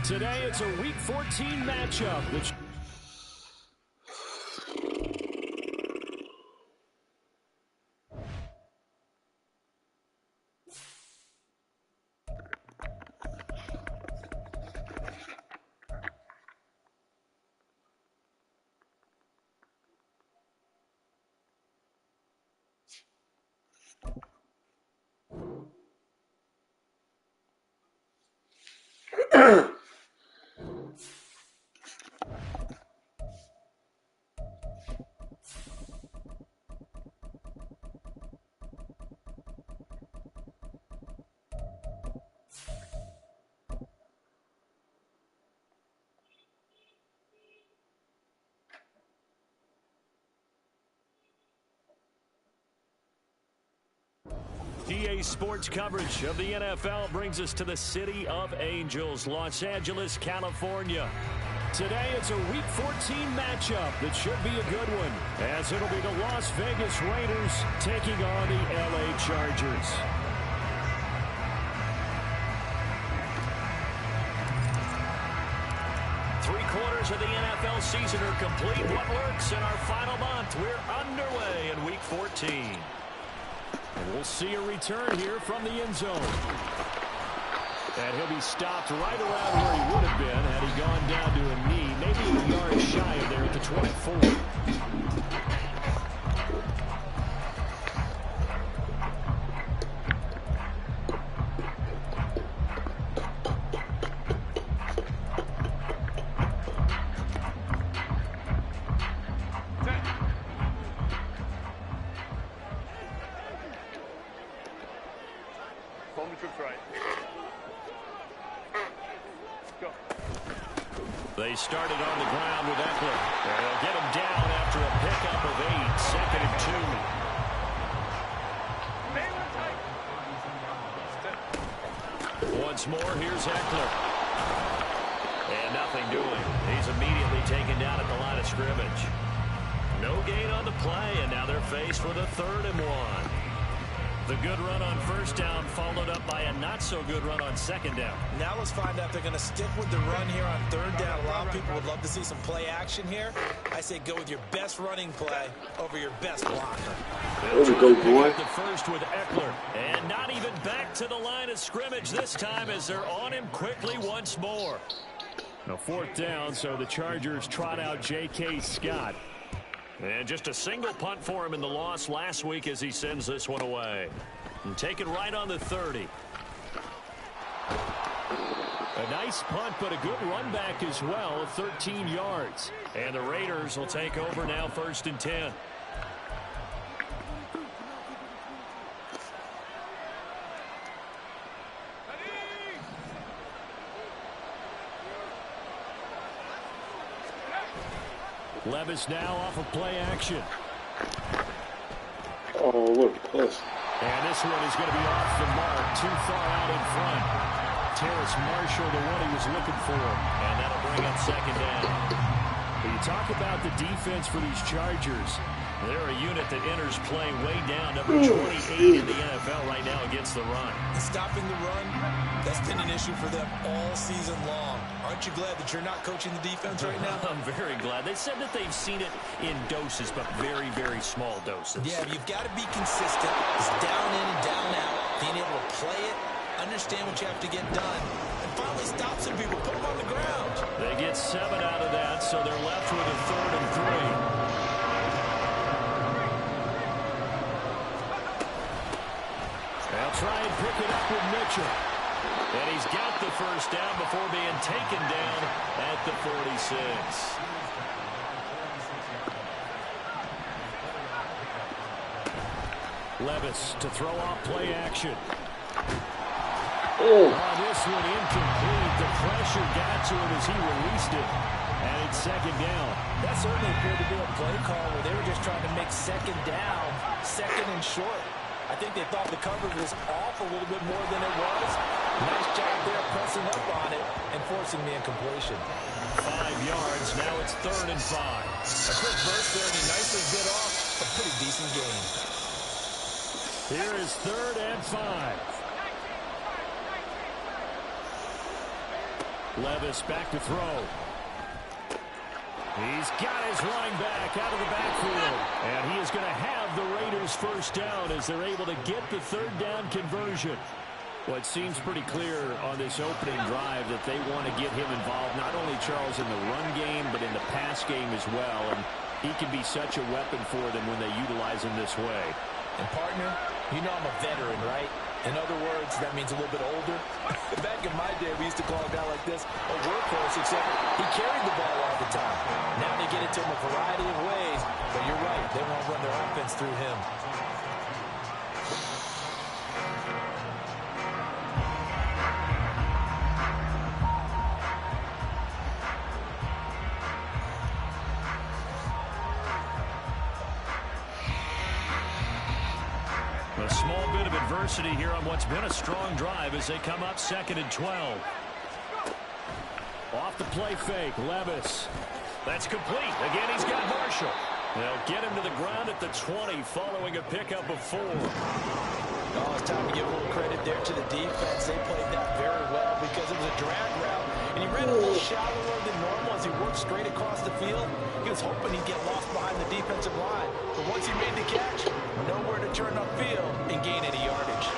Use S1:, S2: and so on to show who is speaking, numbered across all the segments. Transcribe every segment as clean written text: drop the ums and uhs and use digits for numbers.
S1: Today it's a Week 14 matchup. EA Sports coverage of the NFL brings us to the City of Angels, Los Angeles, California. Today it's a Week 14 matchup that should be a good one, as it'll be the Las Vegas Raiders taking on the LA Chargers. Three-quarters of the NFL season are complete. What works in our final month? We're underway in Week 14. And we'll see a return here from the end zone. And he'll be stopped right around where he would have been had he gone down to a knee, maybe a yard shy of there at the 24. They started on the ground with Eckler. They'll get him down after a pickup of 8, 2nd and 2. Once more, here's Eckler. And nothing doing. He's immediately taken down at the line of scrimmage. No gain on the play, and now they're faced with a 3rd and 1. The good run on first down followed up by a not-so-good run on second down.
S2: Now let's find out if they're going to stick with the run here on 3rd down. A lot of people would love to see some play action here. I say go with your best running play over your best blocker.
S3: There we go, boy.
S1: The first with Eckler. And not even back to the line of scrimmage this time as they're on him quickly once more. Now 4th down, so the Chargers trot out J.K. Scott. And just a single punt for him in the loss last week as he sends this one away. And take it right on the 30. A nice punt, but a good run back as well, 13 yards. And the Raiders will take over now 1st and 10. Levis now off of play action.
S3: Oh, what a plus.
S1: And this one is going to be off the mark, too far out in front. Terrace Marshall, the one he was looking for. And that'll bring up 2nd down. When you talk about the defense for these Chargers, they're a unit that enters play way down, number 28 in the NFL right now against the run.
S2: Stopping the run, that's been an issue for them all season long. Aren't you glad that you're not coaching the defense right now?
S1: I'm very glad. They said that they've seen it in doses, but very, very small doses.
S2: Yeah, you've got to be consistent. It's down in and down out. Being able to play it, understand what you have to get done, and finally stop some people, put them on the ground.
S1: They get 7 out of that, so they're left with a 3rd and 3. They'll try and pick it up with Mitchell. And he's got the 1st down before being taken down at the 46. Levis to throw off play action.
S3: Oh,
S1: this one incomplete. The pressure got to him as he released it. And it's 2nd down.
S2: That certainly appeared to be a play call where they were just trying to make 2nd down, 2nd and short. I think they thought the coverage was off a little bit more than it was. Nice job there pressing up on it and forcing the incompletion.
S1: 5 yards. Now it's 3rd and 5.
S2: A quick burst there, and he nicely bit off a pretty decent gain.
S1: Here is 3rd and 5. Levis back to throw. He's got his running back out of the backfield. And he is going to have the Raiders first down as they're able to get the third down conversion. Well, it seems pretty clear on this opening drive that they want to get him involved, not only, Charles, in the run game, but in the pass game as well. And he can be such a weapon for them when they utilize him this way.
S2: And, partner, you know I'm a veteran, right? In other words, that means a little bit older. Back in my day, we used to call a guy like this a workhorse, except he carried the ball all the time. Now they get it to him a variety of ways, but you're right, they want to run their offense through him.
S1: A small bit of adversity here on what's been a strong drive as they come up 2nd and 12. Off the play fake, Levis. That's complete. Again, he's got Marshall. They'll get him to the ground at the 20 following a pickup of 4.
S2: Oh, it's time to give a little credit there to the defense. They played that very well because it was a drag route, and he ran a little shallower than normal as he worked straight across the field. He was hoping he'd get lost behind the defensive line, but once he made the catch, nowhere to turn upfield and gain any yardage.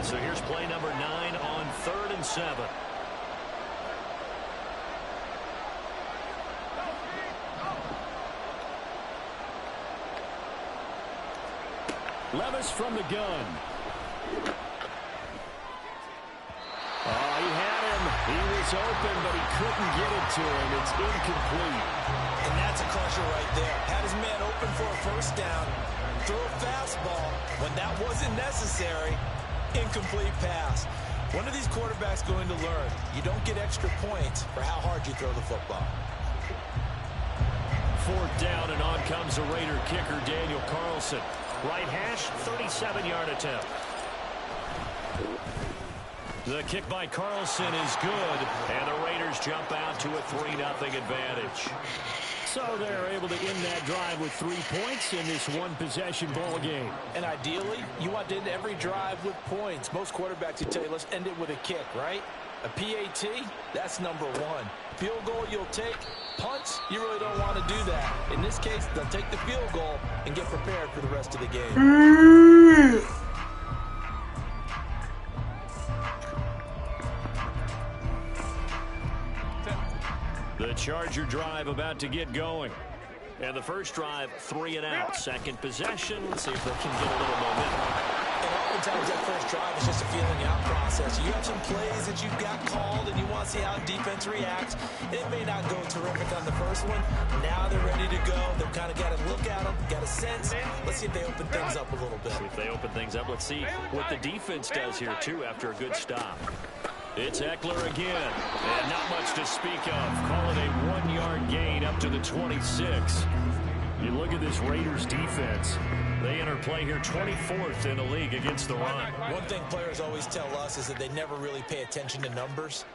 S1: So here's play number 9 on 3rd and 7. Levis from the gun. Oh, he had him. He was open, but he couldn't get it to him. It's incomplete.
S2: And that's a crusher right there. Had his man open for a first down. Throw a fastball when that wasn't necessary. Incomplete pass. When are these quarterbacks going to learn? You don't get extra points for how hard you throw the football.
S1: 4th down, and on comes the Raider kicker, Daniel Carlson. Right hash, 37-yard attempt. The kick by Carlson is good, and the Raiders jump out to a 3-0 advantage. So they're able to end that drive with 3 points in this one-possession ball game.
S2: And ideally, you want to end every drive with points. Most quarterbacks would tell you, let's end it with a kick, right? A PAT, that's number 1. Field goal you'll take. Punts, you really don't want to do that. In this case, they'll take the field goal and get prepared for the rest of the game.
S1: The Charger drive about to get going. And the first drive, 3 and out. Second possession. Let's see if they can get a little momentum.
S2: And oftentimes that first drive is just a feeling out process. You have some plays that you've got called and you want to see how defense reacts. It may not go terrific on the first one. Now they're ready to go. They've kind of got to look at them, got a sense. Let's see if they open things up a little bit.
S1: See if they open things up. Let's see what the defense does here, too, after a good stop. It's Eckler again, and not much to speak of. Call it a 1-yard gain up to the 26. You look at this Raiders defense. They enter play here 24th in the league against the run.
S2: One thing players always tell us is that they never really pay attention to numbers.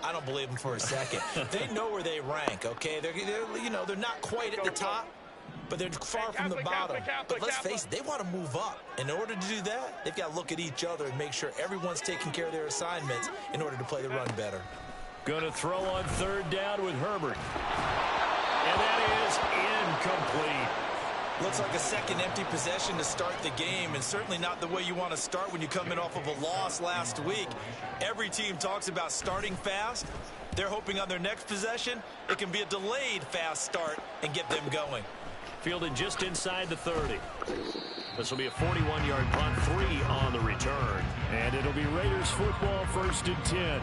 S2: I don't believe them for a second. They know where they rank, okay? They're not quite at the top, but they're far from the bottom. But let's face it, they want to move up. In order to do that, they've got to look at each other and make sure everyone's taking care of their assignments in order to play the run better.
S1: Going to throw on 3rd down with Herbert. And that is incomplete.
S2: Looks like a second empty possession to start the game, and certainly not the way you want to start when you come in off of a loss last week. Every team talks about starting fast. They're hoping on their next possession, it can be a delayed fast start and get them going.
S1: Fielded just inside the 30. This will be a 41-yard punt, 3 on the return. And it'll be Raiders football, 1st and 10.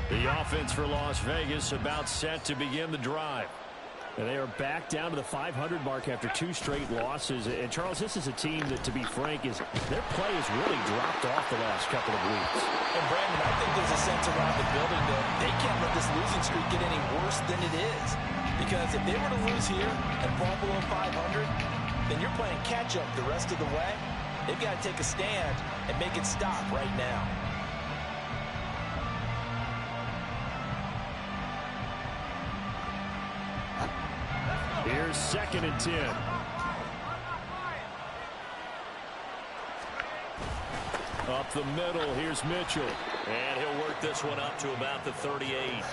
S1: The offense for Las Vegas about set to begin the drive. And they are back down to the 500 mark after 2 straight losses. And, Charles, this is a team that, to be frank, their play has really dropped off the last couple of weeks.
S2: And, Brandon, I think there's a sense around the building that they can't let this losing streak get any worse than it is. Because if they were to lose here and fall below 500, then you're playing catch-up the rest of the way. They've got to take a stand and make it stop right now.
S1: Here's 2nd and 10. Up the middle, here's Mitchell.
S4: And he'll work this one up to about the 38.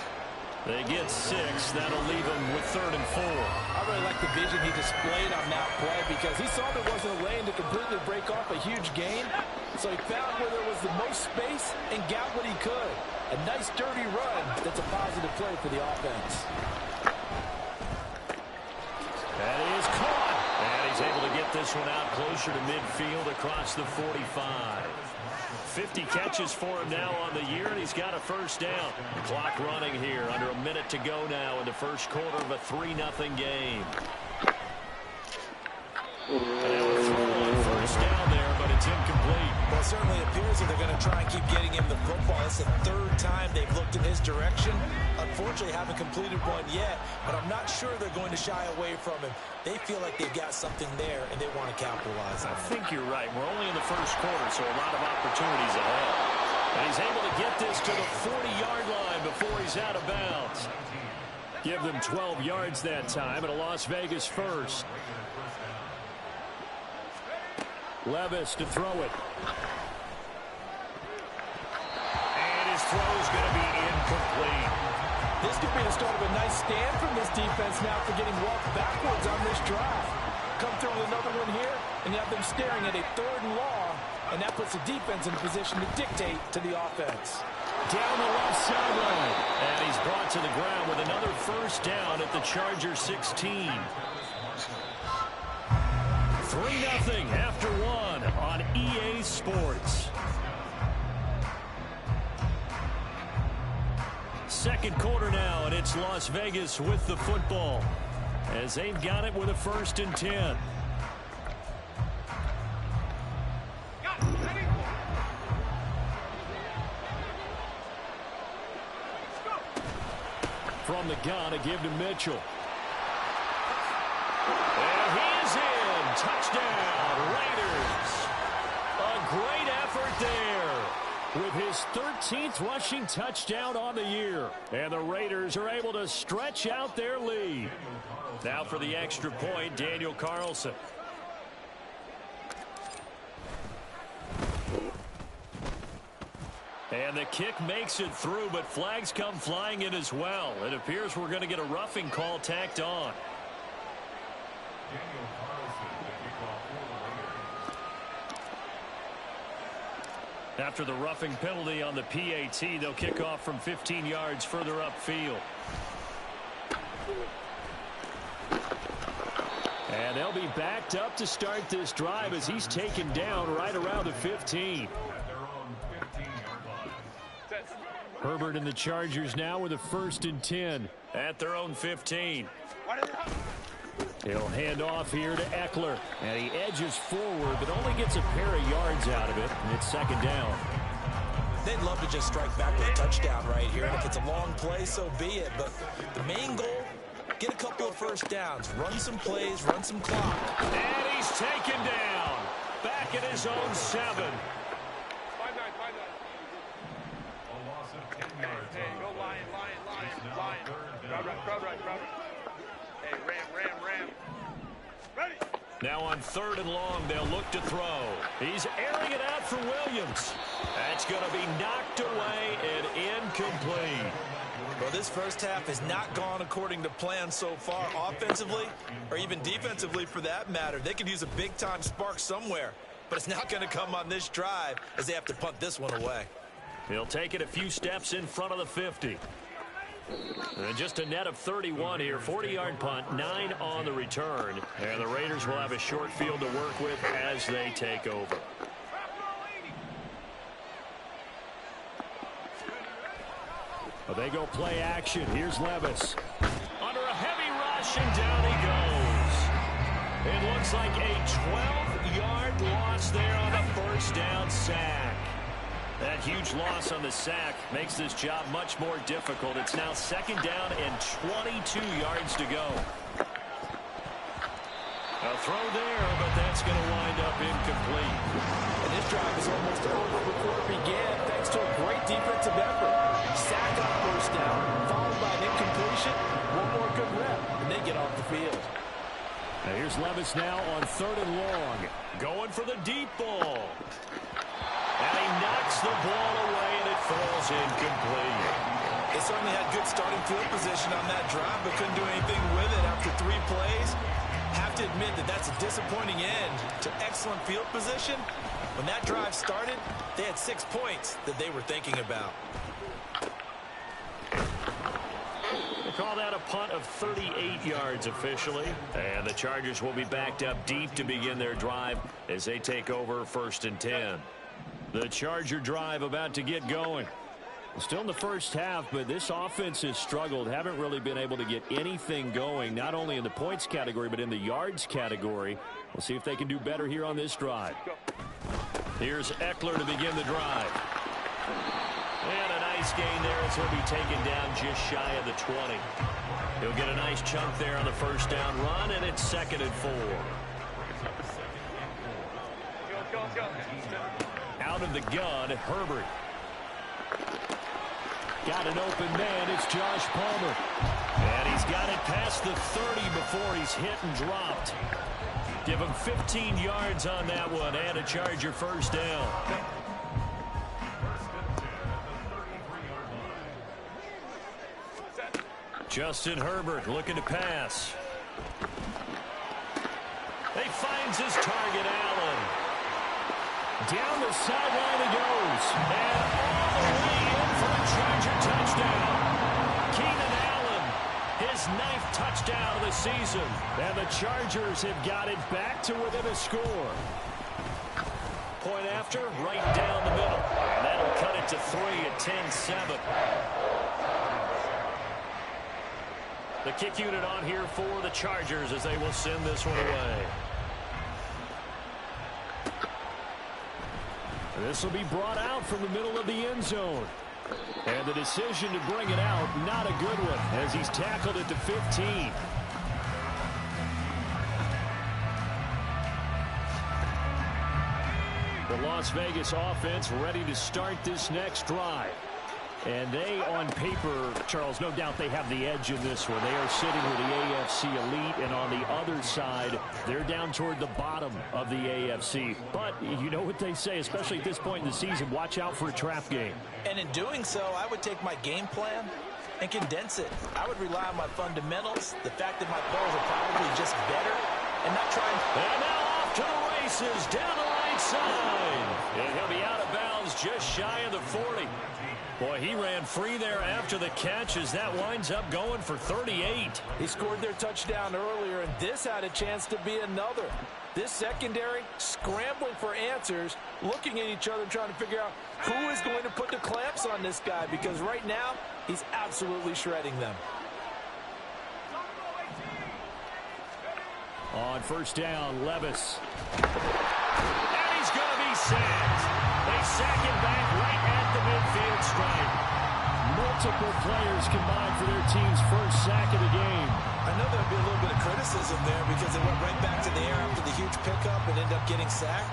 S1: They get 6. That'll leave them with 3rd and 4.
S2: I really like the vision he displayed on that play because he saw there wasn't a lane to completely break off a huge gain. So he found where there was the most space and got what he could. A nice dirty run that's a positive play for the offense.
S1: That is caught. And he's able to get this one out closer to midfield across the 45. 50 catches for him now on the year, and he's got a first down. The clock running here, under a minute to go now in the first quarter of a 3-0 game. And they were throwing on first down there, but it's incomplete.
S2: Well, it certainly appears that they're going to try and keep getting him the football. It's the 3rd time they've looked in his direction. Unfortunately, haven't completed one yet, but I'm not sure they're going to shy away from him. They feel like they've got something there, and they want to capitalize on it.
S1: I think you're right. We're only in the first quarter, so a lot of opportunities ahead. And he's able to get this to the 40-yard line before he's out of bounds. Give them 12 yards that time, and a Las Vegas first. Levis to throw it. And his throw's going to be incomplete.
S2: This could be the start of a nice stand from this defense now for getting walked backwards on this drive. Come through with another one here, and you have them staring at a 3rd and long, and that puts the defense in a position to dictate to the offense.
S1: Down the left sideline. And he's brought to the ground with another first down at the Chargers 16. 3-0 after 1 on EA Sports. Second quarter now, and it's Las Vegas with the football as they've got it with a 1st and 10. From the gun, a give to Mitchell. And he is in. Touchdown, Raiders. A great effort there with his 13th rushing touchdown on the year. And the Raiders are able to stretch out their lead. Now for the extra point, Daniel Carlson. And the kick makes it through, but flags come flying in as well. It appears we're going to get a roughing call tacked on. After the roughing penalty on the PAT, they'll kick off from 15 yards further upfield. And they'll be backed up to start this drive as he's taken down right around the 15. Herbert and the Chargers now with a 1st and 10 at their own 15. He'll hand off here to Eckler. And he edges forward, but only gets a pair of yards out of it. And it's 2nd down.
S2: They'd love to just strike back with a touchdown right here. And if it's a long play, so be it. But the main goal, get a couple of first downs. Run some plays, run some clock.
S1: And he's taken down. Back at his own 7.
S5: Hey, go Lion. Right. Hey, Ram. Ready.
S1: Now on 3rd and long, they'll look to throw. He's airing it out for Williams. That's going to be knocked away and incomplete.
S2: Well, this first half has not gone according to plan so far, offensively or even defensively for that matter. They could use a big-time spark somewhere, but it's not going to come on this drive as they have to punt this one away.
S1: He'll take it a few steps in front of the 50. And just a net of 31 here. 40-yard punt, 9 on the return. And the Raiders will have a short field to work with as they take over. Well, they go play action. Here's Levis. Under a heavy rush, and down he goes. It looks like a 12-yard loss there on the first down sack. That huge loss on the sack makes this job much more difficult. It's now second down and 22 yards to go. A throw there, but that's going to wind up incomplete.
S2: And this drive is almost over before it began, thanks to a great defensive effort. Sack on first down, followed by an incompletion. One more good rep, and they get off the field.
S1: Now here's Levis now on 3rd and long. Going for the deep ball. And he knocks the ball away, and it falls incomplete.
S2: They certainly had good starting field position on that drive, but couldn't do anything with it after 3 plays. Have to admit that that's a disappointing end to excellent field position. When that drive started, they had 6 points that they were thinking about.
S1: They call that a punt of 38 yards officially. And the Chargers will be backed up deep to begin their drive as they take over 1st and 10. The Charger drive about to get going. Still in the first half, but this offense has struggled. Haven't really been able to get anything going, not only in the points category, but in the yards category. We'll see if they can do better here on this drive. Here's Eckler to begin the drive. And a nice gain there as he'll be taken down just shy of the 20. He'll get a nice chunk there on the first down run, and it's 2nd and 4.
S5: Go.
S1: Out of the gun, Herbert. Got an open man. It's Josh Palmer. And he's got it past the 30 before he's hit and dropped. Give him 15 yards on that one and a Charger first down. Justin Herbert looking to pass. He finds his target, Allen. Down the sideline he goes. And all the way in for a Charger touchdown. Keenan Allen, his 9th touchdown of the season. And the Chargers have got it back to within a score. Point after, right down the middle. And that'll cut it to 3 at 10-7. The kick unit on here for the Chargers as they will send this one away. This will be brought out from the middle of the end zone. And the decision to bring it out, not a good one, as he's tackled it to 15. The Las Vegas offense ready to start this next drive. And they, on paper, Charles, no doubt they have the edge in this one. They are sitting with the AFC elite, and on the other side, they're down toward the bottom of the AFC. But you know what they say, especially at this point in the season, watch out for a trap game. And in doing so, I would take my game plan and condense it. I would rely on my fundamentals, the fact that my players are probably just better, and not trying. And now off to the races, down the right side. And he'll be out of bounds just shy of the 40. Boy, he ran free there after the catch as that winds up going for 38.
S2: He scored their touchdown earlier, and this had a chance to be another. This secondary scrambling for answers, looking at each other, trying to figure out who is going to put the clamps on this guy, because right now he's absolutely shredding them.
S1: On first down, Levis. And he's going to be sacked. They sack him back right at the midfield stripe. Multiple players combined for their team's first sack of the game.
S2: I know there'll be a little bit of criticism there because they went right back to the air after the huge pickup and ended up getting sacked.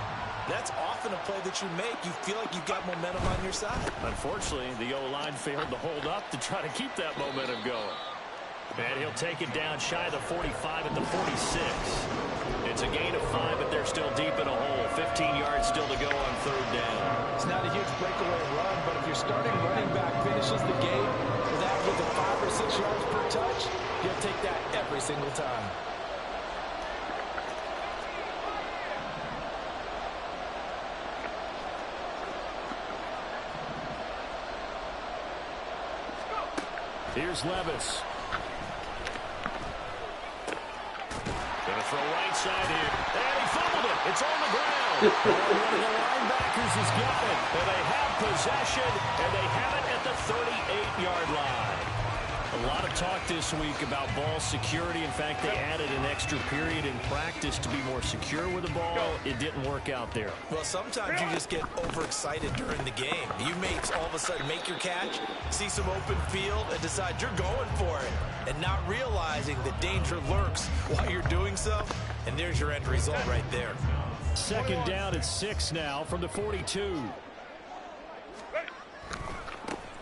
S2: That's often a play that you make. You feel like you've got momentum on your side.
S1: Unfortunately, the O-line failed to hold up to try to keep that momentum going. And he'll take it down shy of the 45 at the 46. It's a gain of 5, but they're still deep in a hole. 15 yards still to go on third down.
S2: It's not a huge breakaway run, but if your starting running back finishes the game with average of 5 or 6 yards per touch, you'll take that every single time.
S1: Here's Levis. Gonna throw right side here. And he fumbled it. It's on the ground. One of the linebackers has got it. And they have possession, and they have it at the 38-yard line. A lot of talk this week about ball security. In fact, they added an extra period in practice to be more secure with the ball. It didn't work out there.
S2: Well, sometimes you just get overexcited during the game. You may all of a sudden make your catch, see some open field, and decide you're going for it, and not realizing the danger lurks while you're doing so. And there's your end result right there.
S1: Second down at 6 now from the 42.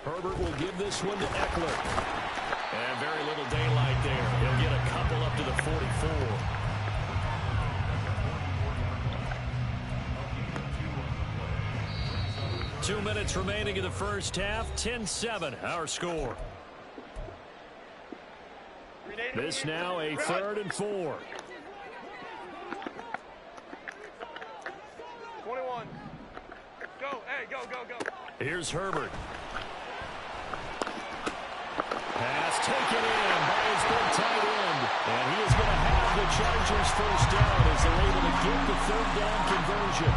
S1: Herbert will give this one to Eckler. And very little daylight there. He'll get a couple up to the 44. Two minutes remaining in the first half. 10-7, our score. This now a 3rd and 4.
S5: 21. Go. Hey, go.
S1: Here's Herbert. Pass taken in by his big tight end. And he is going to have the Chargers first down as they're able to get the 3rd down conversion.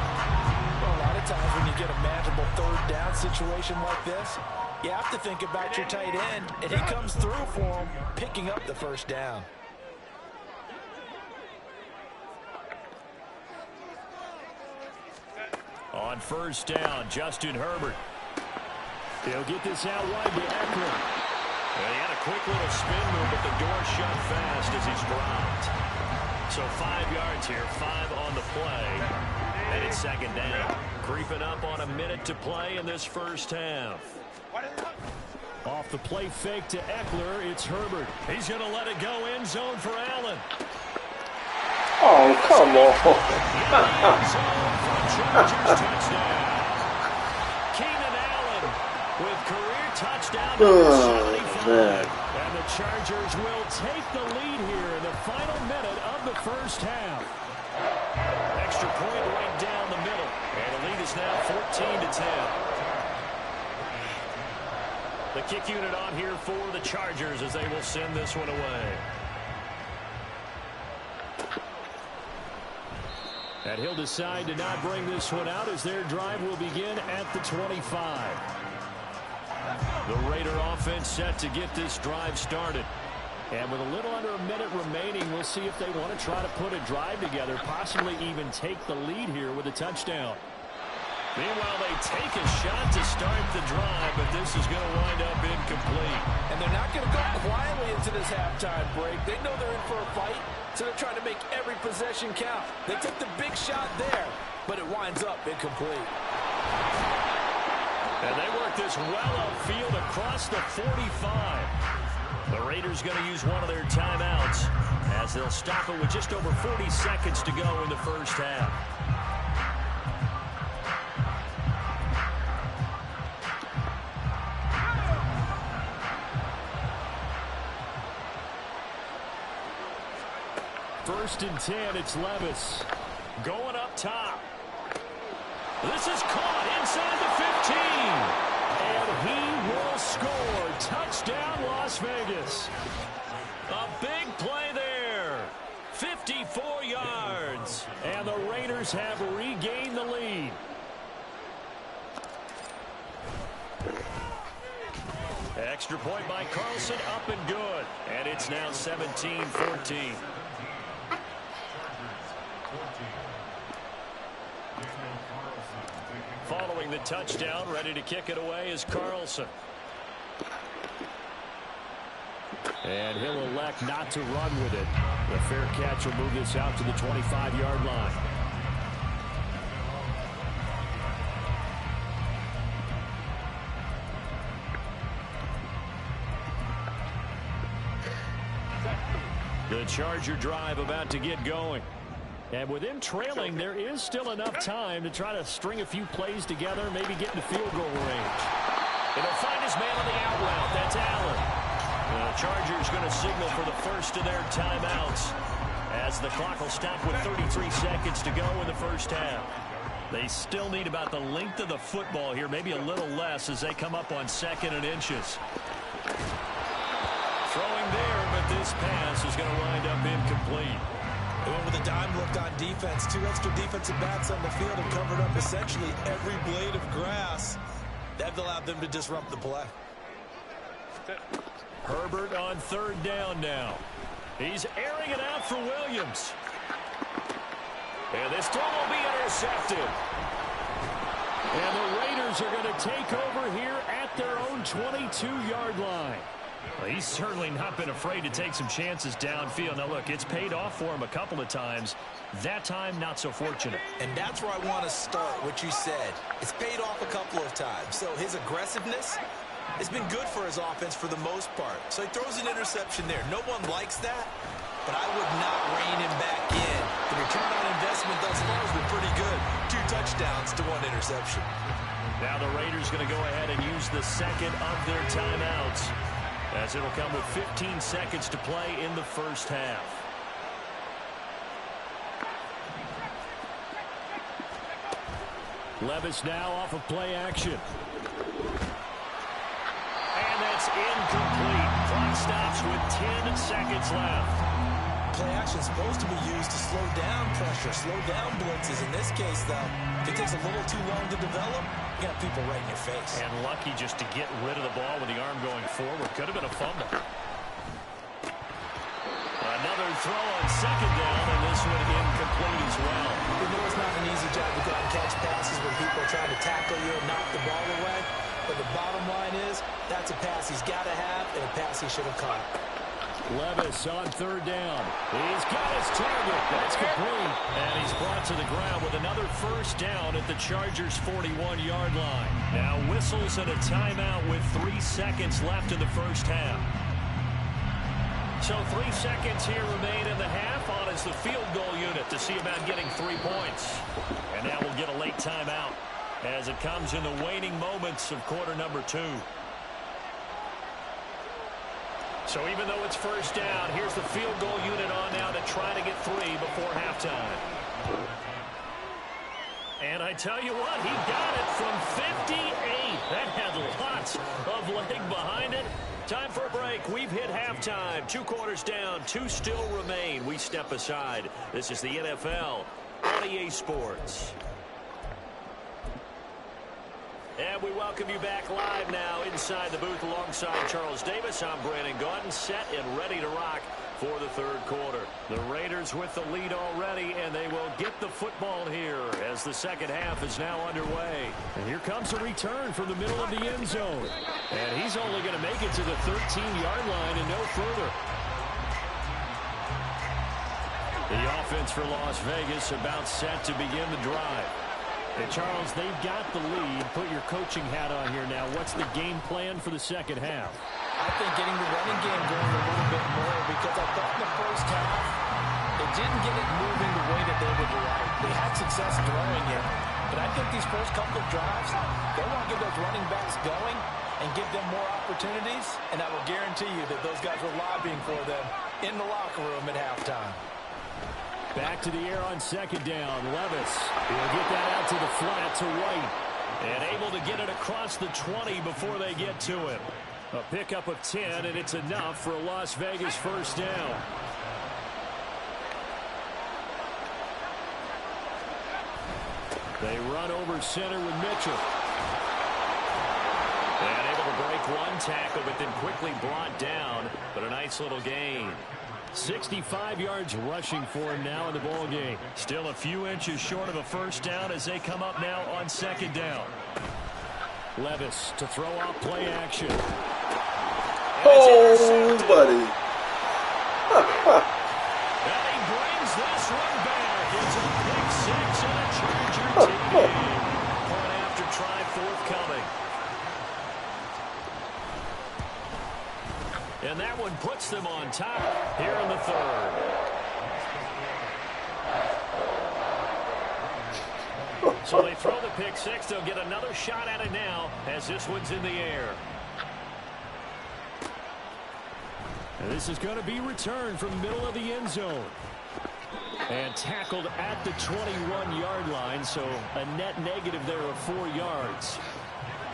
S2: Well, a lot of times when you get a manageable 3rd down situation like this, you have to think about your tight end, and he comes through for him, picking up the 1st down.
S1: On 1st down, Justin Herbert. He'll get this out wide to Eckler. And he had a quick little spin move, but the door shut fast as he's dropped. So 5 yards here, 5 on the play. And it's 2nd down. Creeping up on a minute to play in this first half. Off the play fake to Eckler, it's Herbert. He's going to let it go end zone for Allen.
S3: Oh, come on.
S1: Chargers touchdown. Keenan Allen with career touchdown number 75.
S3: Man.
S1: And the Chargers will take the lead here in the final minute of the first half. Extra point right down the middle. And the lead is now 14-10. The kick unit on here for the Chargers as they will send this one away. And he'll decide to not bring this one out as their drive will begin at the 25. The Raider offense set to get this drive started. And with a little under a minute remaining, we'll see if they want to try to put a drive together, possibly even take the lead here with a touchdown. Meanwhile, they take a shot to start the drive, but this is going to wind up incomplete.
S2: And they're not going to go quietly into this halftime break. They know they're in for a fight, so they're trying to make every possession count. They took the big shot there, but it winds up incomplete.
S1: And they work this well upfield across the 45. The Raiders going to use one of their timeouts as they'll stop it with just over 40 seconds to go in the first half. First and 10, it's Levis. Going up top. This is caught inside the 15. And he will score. Touchdown, Las Vegas. A big play there. 54 yards. And the Raiders have regained the lead. Extra point by Carlson, up and good. And it's now 17-14. Following the touchdown, ready to kick it away is Carlson. And he'll elect not to run with it. The fair catch will move this out to the 25-yard line. The Charger drive about to get going. And with them trailing, there is still enough time to try to string a few plays together, maybe get into field goal range. And he'll find his man on the out route. That's Allen. The Chargers going to signal for the first of their timeouts as the clock will stop with 33 seconds to go in the first half. They still need about the length of the football here, maybe a little less as they come up on 2nd and inches. Throwing there, but this pass is going to wind up incomplete.
S2: They went with a dime look on defense. 2 extra defensive backs on the field and covered up essentially every blade of grass. That allowed them to disrupt the play.
S1: Herbert on third down now. He's airing it out for Williams. And this throw will be intercepted. And the Raiders are going to take over here at their own 22-yard line. Well, he's certainly not been afraid to take some chances downfield. Now, look, it's paid off for him a couple of times. That time, not so fortunate.
S2: And that's where I want to start, what you said. It's paid off a couple of times. So his aggressiveness has been good for his offense for the most part. So he throws an interception there. No one likes that, but I would not rein him back in. The return on investment thus far has been pretty good. 2 touchdowns to 1 interception.
S1: Now the Raiders going to go ahead and use the second of their timeouts, as it'll come with 15 seconds to play in the first half. Levis now off of play action. And that's incomplete. Clock stops with 10 seconds left.
S2: Play action is supposed to be used to slow down pressure, slow down blitzes. In this case, though, if it takes a little too long to develop, you got people right in your face.
S1: And lucky just to get rid of the ball with the arm going forward. Could have been a fumble. Another throw on second down, and this one incomplete as well.
S2: You know it's not an easy job to go out and catch passes when people are trying to tackle you and knock the ball away. But the bottom line is, that's a pass he's got to have and a pass he should have caught.
S1: Levis on third down. He's got his target. That's complete. And he's brought to the ground with another first down at the Chargers' 41-yard line. Now whistles and a timeout with 3 seconds left in the first half. So 3 seconds here remain in the half. On is the field goal unit to see about getting 3 points. And now we'll get a late timeout as it comes in the waning moments of quarter number 2. So even though it's first down, here's the field goal unit on now to try to get 3 before halftime. And I tell you what, he got it from 58. That had lots of leg behind it. Time for a break. We've hit halftime. 2 quarters down, 2 still remain. We step aside. This is the NFL on EA Sports. And we welcome you back live now inside the booth alongside Charles Davis. I'm Brandon Gaudin, set and ready to rock for the third quarter. The Raiders with the lead already, and they will get the football here as the second half is now underway. And here comes a return from the middle of the end zone. And he's only going to make it to the 13-yard line and no further. The offense for Las Vegas about set to begin the drive. And Charles, they've got the lead. Put your coaching hat on here now. What's the game plan for the second half?
S2: I think getting the running game going a little bit more, because I thought in the first half they didn't get it moving the way that they would like. They had success throwing it, but I think these first couple of drives, they want to get those running backs going and give them more opportunities, and I will guarantee you that those guys were lobbying for them in the locker room at halftime.
S1: Back to the air on second down. Levis will get that out to the flat to White. And able to get it across the 20 before they get to him. A pickup of 10, and it's enough for a Las Vegas first down. They run over center with Mitchell. And able to break one tackle, but then quickly brought down. But a nice little gain. 65 yards rushing for him now in the ball game. Still a few inches short of a first down as they come up now on second down. Levis to throw out play action.
S3: Oh, buddy.
S1: And he brings this one back. It's a pick 6 and a Charger TD. Point after try forthcoming. And that one puts them on top here in the third. So they throw the pick 6. They'll get another shot at it now as this one's in the air. And this is going to be returned from the middle of the end zone. And tackled at the 21-yard line, so a net negative there of 4 yards.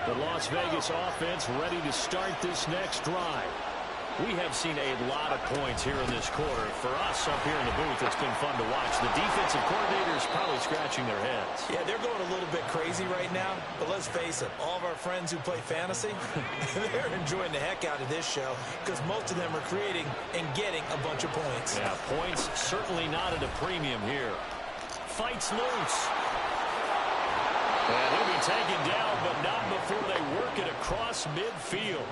S1: The Las Vegas offense ready to start this next drive. We have seen a lot of points here in this quarter. For us up here in the booth, it's been fun to watch. The defensive coordinators probably scratching their heads.
S2: Yeah, they're going a little bit crazy right now. But let's face it, all of our friends who play fantasy, they're enjoying the heck out of this show because most of them are creating and getting a bunch of points.
S1: Yeah, points certainly not at a premium here. Fights loose. And he'll be taken down, but not before they work it across midfield.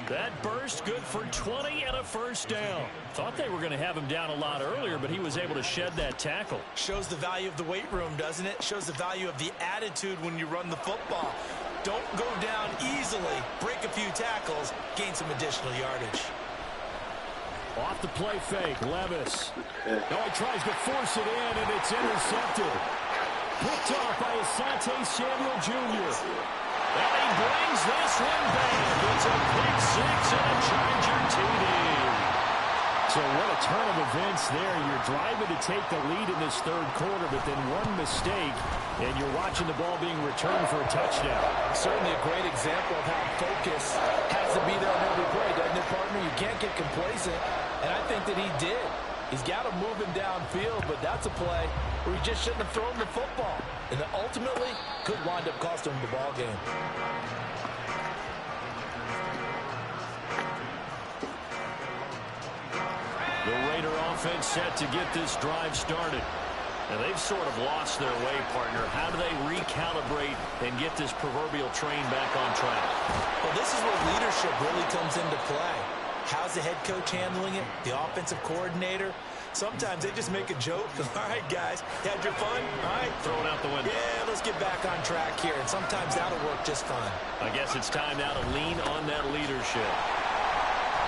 S1: That burst good for 20 and a first down. Thought they were going to have him down a lot earlier, but he was able to shed that tackle.
S2: Shows the value of the weight room, doesn't it? Shows the value of the attitude when you run the football. Don't go down easily. Break a few tackles. Gain some additional yardage.
S1: Off the play fake, Levis. Oh, he tries to force it in, and it's intercepted. Picked off by Asante Samuel Jr. And he brings this one back. It's a pick six and a Charger TD. So what a turn of events there. You're driving to take the lead in this third quarter, but then one mistake, and you're watching the ball being returned for a touchdown.
S2: Certainly a great example of how focus has to be there on every play, doesn't it, partner? You can't get complacent, and I think that he did. He's got to move him downfield, but that's a play where he just shouldn't have thrown the football. And ultimately, could wind up costing him the ball game.
S1: The Raider offense set to get this drive started. And they've sort of lost their way, partner. How do they recalibrate and get this proverbial train back on track?
S2: Well, this is where leadership really comes into play. How's the head coach handling it? The offensive coordinator? Sometimes they just make a joke. All right, guys, you had your fun? All right.
S1: Throw it out the window.
S2: Yeah, let's get back on track here. And sometimes that'll work just fine.
S1: I guess it's time now to lean on that leadership.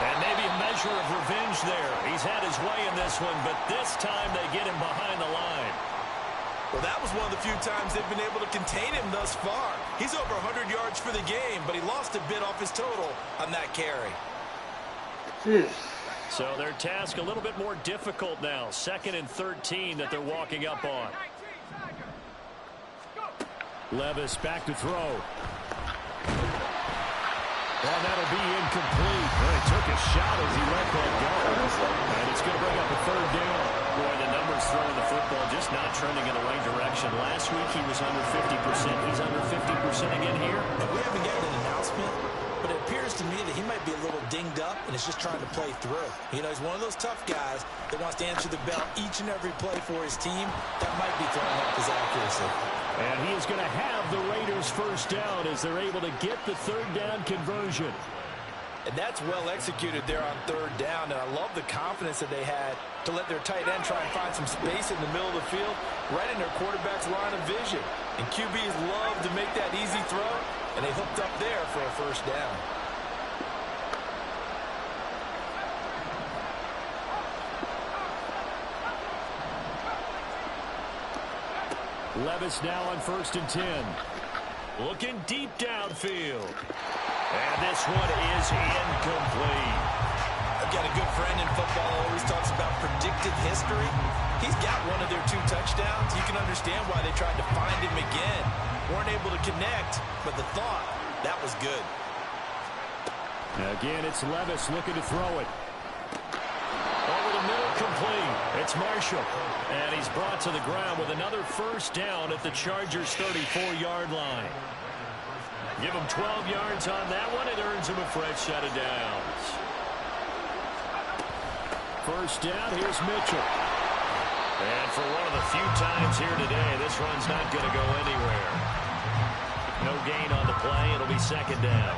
S1: And maybe a measure of revenge there. He's had his way in this one, but this time they get him behind the line.
S2: Well, that was one of the few times they've been able to contain him thus far. He's over 100 yards for the game, but he lost a bit off his total on that carry.
S1: So their task a little bit more difficult now. 2nd and 13 that they're walking up on. Levis back to throw. And that'll be incomplete. Well, he took a shot as he let that go. And it's going to bring up a 3rd down. Boy, the numbers throwing the football just not trending in the right direction. Last week he was under 50%. He's under 50% again here.
S2: And we haven't gotten an announcement, but it appears to me that he might be a little dinged up and is just trying to play through. You know, he's one of those tough guys that wants to answer the bell each and every play for his team. That might be throwing up his accuracy.
S1: And he is going to have the Raiders' first down as they're able to get the 3rd down conversion.
S2: And that's well executed there on 3rd down. And I love the confidence that they had to let their tight end try and find some space in the middle of the field, right in their quarterback's line of vision. And QBs love to make that easy throw, and they hooked up there for a first down.
S1: Levis now on 1st and 10. Looking deep downfield. And this one is incomplete.
S2: I've got a good friend in football who always talks about predictive history. He's got one of their 2 touchdowns. You can understand why they tried to find him again. Weren't able to connect, but the thought, that was good.
S1: Again, it's Levis looking to throw it. Over the middle, complete. It's Marshall. And he's brought to the ground with another first down at the Chargers' 34-yard line. Give him 12 yards on that one. It earns him a fresh set of downs. First down, here's Mitchell. And for one of the few times here today, this run's not going to go anywhere. No gain on the play. It'll be 2nd down.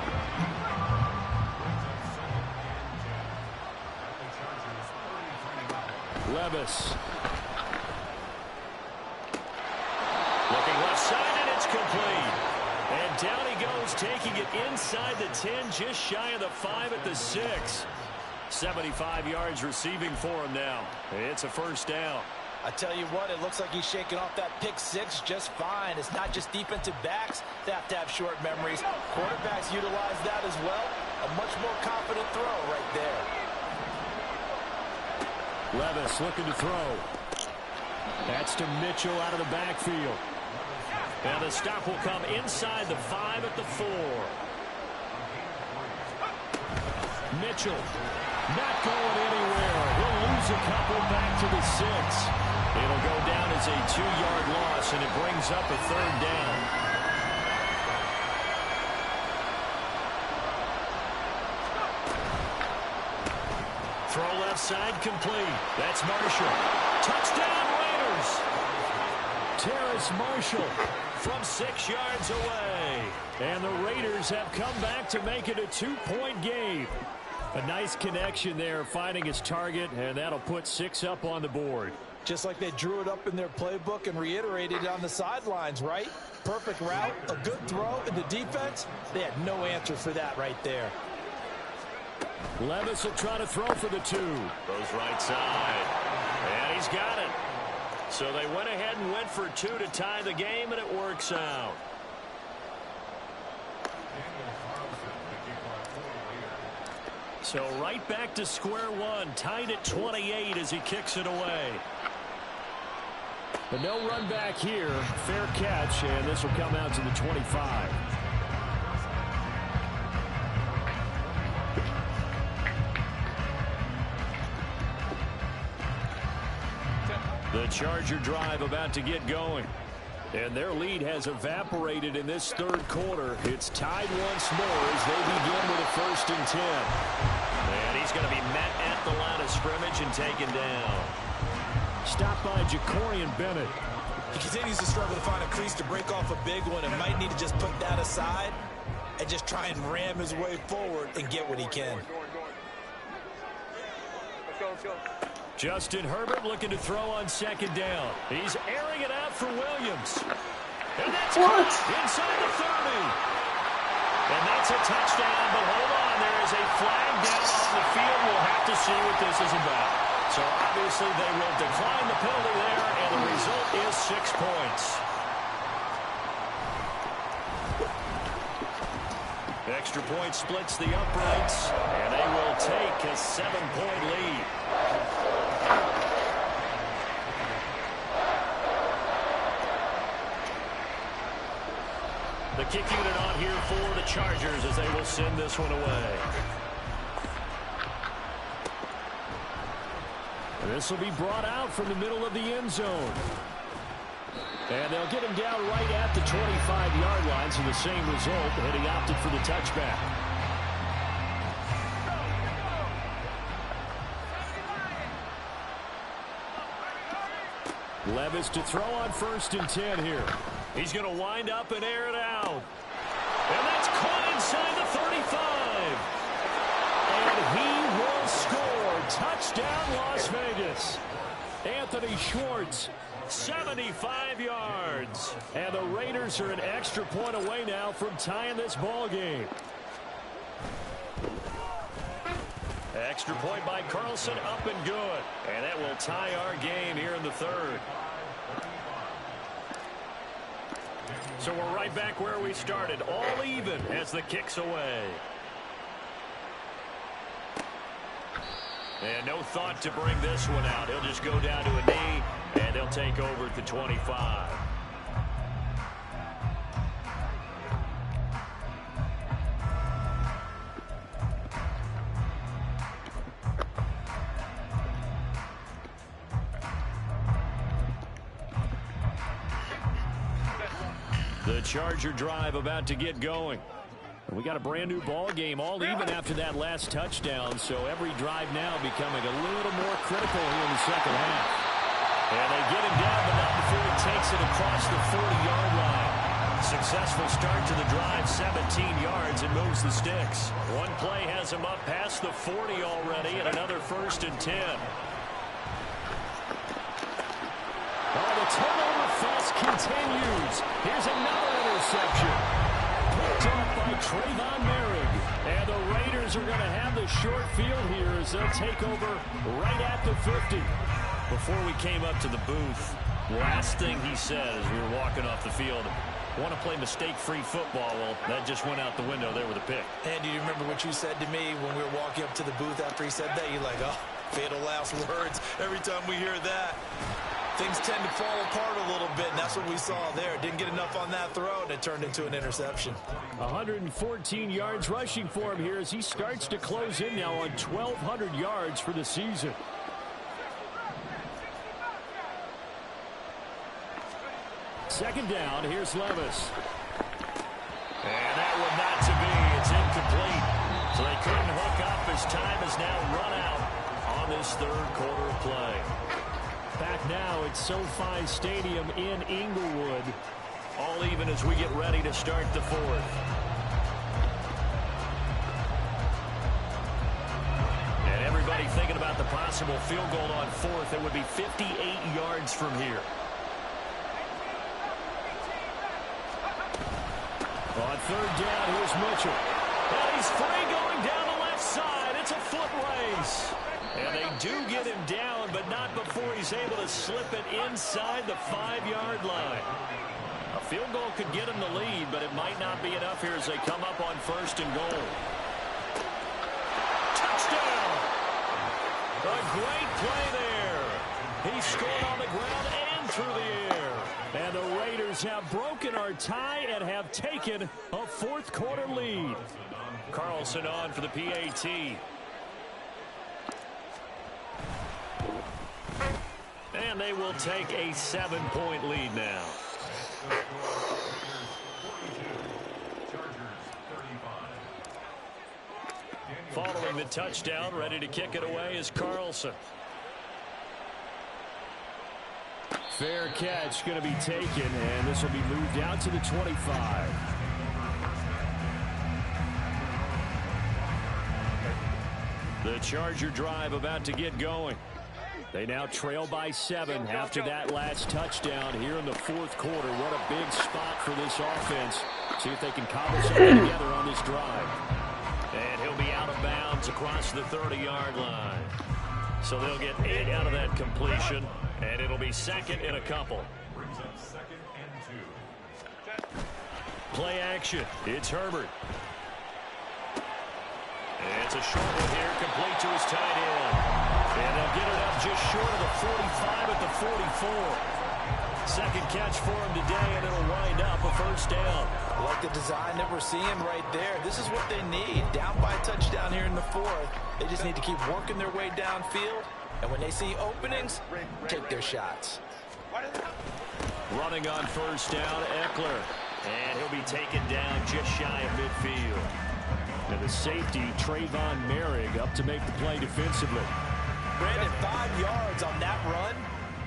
S1: Levis. Looking left side, and it's complete. And down he goes, taking it inside the 10, just shy of the 5 at the 6. 75 yards receiving for him now. It's a first down.
S2: I tell you what, it looks like he's shaking off that pick 6 just fine. It's not just defensive backs that have to have short memories. Quarterbacks utilize that as well. A much more confident throw right there.
S1: Levis looking to throw. That's to Mitchell out of the backfield. And the stop will come inside the 5 at the 4. Mitchell, not going anywhere. He'll lose a couple back to the 6. It'll go down as a 2-yard loss, and it brings up a 3rd down. Throw left side complete. That's Marshall. Touchdown Raiders. Terrace Marshall from 6 yards away. And the Raiders have come back to make it a 2-point game. A nice connection there, finding his target, and that'll put 6 up on the board.
S2: Just like they drew it up in their playbook and reiterated it on the sidelines, right? Perfect route, a good throw, and the defense, they had no answer for that right there.
S1: Levis will try to throw for the 2.
S4: Goes right side. And he's got it. So they went ahead and went for 2 to tie the game, and it works out.
S1: So right back to square one, tied at 28 as he kicks it away. But no run back here. Fair catch, and this will come out to the 25. The Charger drive about to get going. And their lead has evaporated in this 3rd quarter. It's tied once more as they begin with a 1st and 10.
S4: And he's going to be met at the line of scrimmage and taken down.
S1: Stopped by Jacorian Bennett.
S2: He continues to struggle to find a crease to break off a big one and might need to just put that aside and just try and ram his way forward and get what he can.
S5: Let's go.
S1: Justin Herbert looking to throw on 2nd down. He's airing it out for Williams. And that's inside the 30. And that's a touchdown, but hold on. There is a flag down on the field. We'll have to see what this is about. So obviously they will decline the penalty there, and the result is 6 points. Extra point splits the uprights, and they will take a 7-point lead. The kick unit on here for the Chargers as they will send this one away. And this will be brought out from the middle of the end zone. And they'll get him down right at the 25-yard line, so the same result, and he opted for the touchback. Levis to throw on 1st and 10 here. He's going to wind up and air it out. And that's caught inside the 35. And he will score. Touchdown, Las Vegas. Anthony Schwartz, 75 yards. And the Raiders are an extra point away now from tying this ball game. Extra point by Carlson, up and good. And that will tie our game here in the 3rd. So we're right back where we started, all even as the kick's away. And no thought to bring this one out. He'll just go down to a knee, and they'll take over at the 25. The Charger drive about to get going. We got a brand new ball game, all even after that last touchdown, so every drive now becoming a little more critical here in the 2nd half. And they get him down, but not before he takes it across the 40-yard line. Successful start to the drive, 17 yards, and moves the sticks. One play has him up past the 40 already, and another 1st and 10. Oh, the turnover fest continues. Here's another interception. Picked up by Trayvon Merrick. And the Raiders are going to have the short field here as they'll take over right at the 50. Before we came up to the booth, last thing he said as we were walking off the field, want to play mistake-free football. Well, that just went out the window there with a pick.
S2: And do you remember what you said to me when we were walking up to the booth after he said that? You're like, oh, fatal last words every time we hear that. things tend to fall apart a little bit, and that's what we saw there. Didn't get enough on that throw, and it turned into an interception.
S1: 114 yards rushing for him here as he starts to close in now on 1,200 yards for the season. Second down, here's Levis.
S4: And that one not to be. It's incomplete. So they couldn't hook up as time has now run out on this third quarter of play.
S1: Back now at SoFi Stadium in Inglewood.
S4: All even as we get ready to start the fourth. And everybody thinking about the possible field goal on fourth. It would be 58 yards from here.
S1: On third down, here's Mitchell.
S4: And he's free going down the left side. It's a foot race. And they do get him down, but not before he's able to slip it inside the 5-yard line. A field goal could get him the lead, but it might not be enough here as they come up on first and goal. Touchdown! A great play there. He scored on the ground and through the air.
S1: And the Raiders have broken our tie and have taken a fourth quarter lead.
S4: Carlson on for the PAT. And they will take a 7-point lead now. Following the touchdown, ready to kick it away is Carlson.
S1: Fair catch going to be taken, and this will be moved out to the 25.
S4: The Charger drive about to get going.
S1: They now trail by 7 after that last touchdown here in the fourth quarter. What a big spot for this offense. See if they can cobble something together on this drive.
S4: And he'll be out of bounds across the 30-yard line. So they'll get 8 out of that completion, and it'll be second and a couple. Play action. It's Herbert. And it's a short one here, complete to his tight end. And they'll get it up just short of the 45 at the 44. Second catch for him today, and it'll wind up a first down.
S2: I like the design that we're seeing right there. This is what they need. Down by a touchdown here in the fourth. They just need to keep working their way downfield. And when they see openings, take their shots.
S4: Running on first down, Eckler. And he'll be taken down just shy of midfield.
S1: And the safety, Trayvon Merrick, up to make the play defensively.
S2: Brandon, 5 yards on that run.